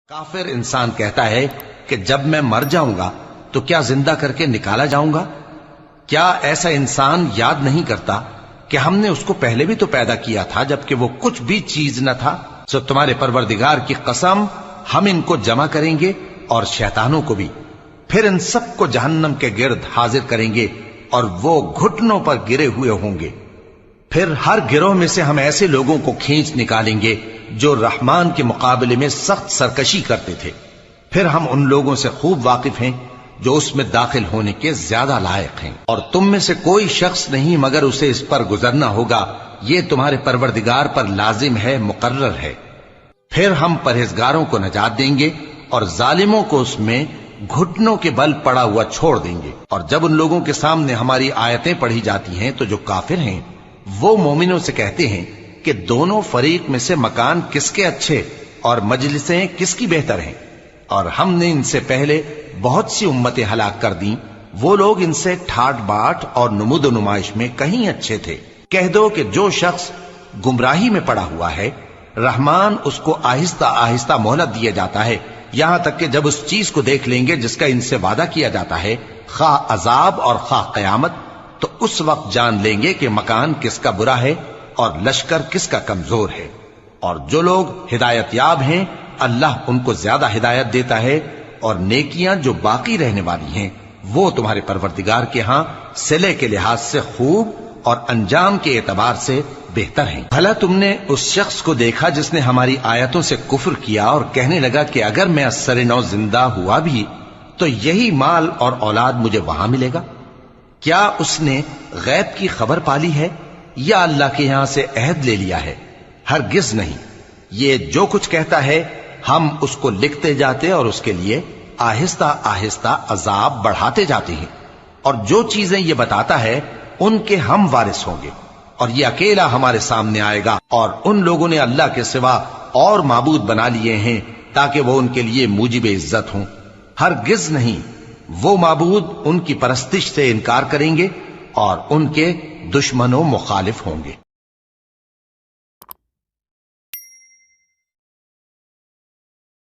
کافر انسان کہتا ہے کہ جب میں مر جاؤں گا تو کیا زندہ کر کے نکالا جاؤں گا؟ کیا ایسا انسان یاد نہیں کرتا کہ ہم نے اس کو پہلے بھی تو پیدا کیا تھا جبکہ وہ کچھ بھی چیز نہ تھا؟ سو تمہارے پروردگار کی قسم ہم ان کو جمع کریں گے اور شیطانوں کو بھی، پھر ان سب کو جہنم کے گرد حاضر کریں گے اور وہ گھٹنوں پر گرے ہوئے ہوں گے۔ پھر ہر گروہ میں سے ہم ایسے لوگوں کو کھینچ نکالیں گے جو رحمان کے مقابلے میں سخت سرکشی کرتے تھے، پھر ہم ان لوگوں سے خوب واقف ہیں جو اس میں داخل ہونے کے زیادہ لائق ہیں، اور تم میں سے کوئی شخص نہیں مگر اسے اس پر گزرنا ہوگا، یہ تمہارے پروردگار پر لازم ہے، مقرر ہے۔ پھر ہم پرہیزگاروں کو نجات دیں گے اور ظالموں کو اس میں گھٹنوں کے بل پڑا ہوا چھوڑ دیں گے۔ اور جب ان لوگوں کے سامنے ہماری آیتیں پڑھی جاتی ہیں تو جو کافر ہیں وہ مومنوں سے کہتے ہیں کہ دونوں فریق میں سے مکان کس کے اچھے اور مجلسیں کس کی بہتر ہیں، اور ہم نے ان سے پہلے بہت سی امتیں ہلاک کر دیں، وہ لوگ ان سے ٹھاٹ باٹ اور نمود و نمائش میں کہیں اچھے تھے۔ کہہ دو کہ جو شخص گمراہی میں پڑا ہوا ہے رحمان اس کو آہستہ آہستہ مہلت دیا جاتا ہے، یہاں تک کہ جب اس چیز کو دیکھ لیں گے جس کا ان سے وعدہ کیا جاتا ہے، خواہ عذاب اور خواہ قیامت، تو اس وقت جان لیں گے کہ مکان کس کا برا ہے اور لشکر کس کا کمزور ہے۔ اور جو لوگ ہدایت یاب ہیں اللہ ان کو زیادہ ہدایت دیتا ہے، اور نیکیاں جو باقی رہنے والی ہیں وہ تمہارے پروردگار کے ہاں صلے کے لحاظ سے خوب اور انجام کے اعتبار سے بہتر ہیں۔ بھلا تم نے اس شخص کو دیکھا جس نے ہماری آیتوں سے کفر کیا اور کہنے لگا کہ اگر میں اثر نو زندہ ہوا بھی تو یہی مال اور اولاد مجھے وہاں ملے گا؟ کیا اس نے غیب کی خبر پالی ہے یا اللہ کے یہاں سے عہد لے لیا ہے؟ ہرگز نہیں، یہ جو کچھ کہتا ہے ہم اس کو لکھتے جاتے اور اس کے لیے آہستہ آہستہ عذاب بڑھاتے جاتے ہیں، اور جو چیزیں یہ بتاتا ہے ان کے ہم وارث ہوں گے، اور یہ اکیلا ہمارے سامنے آئے گا۔ اور ان لوگوں نے اللہ کے سوا اور معبود بنا لیے ہیں تاکہ وہ ان کے لیے موجب عزت ہوں، ہرگز نہیں، وہ معبود ان کی پرستش سے انکار کریں گے اور ان کے دشمن و مخالف ہوں گے۔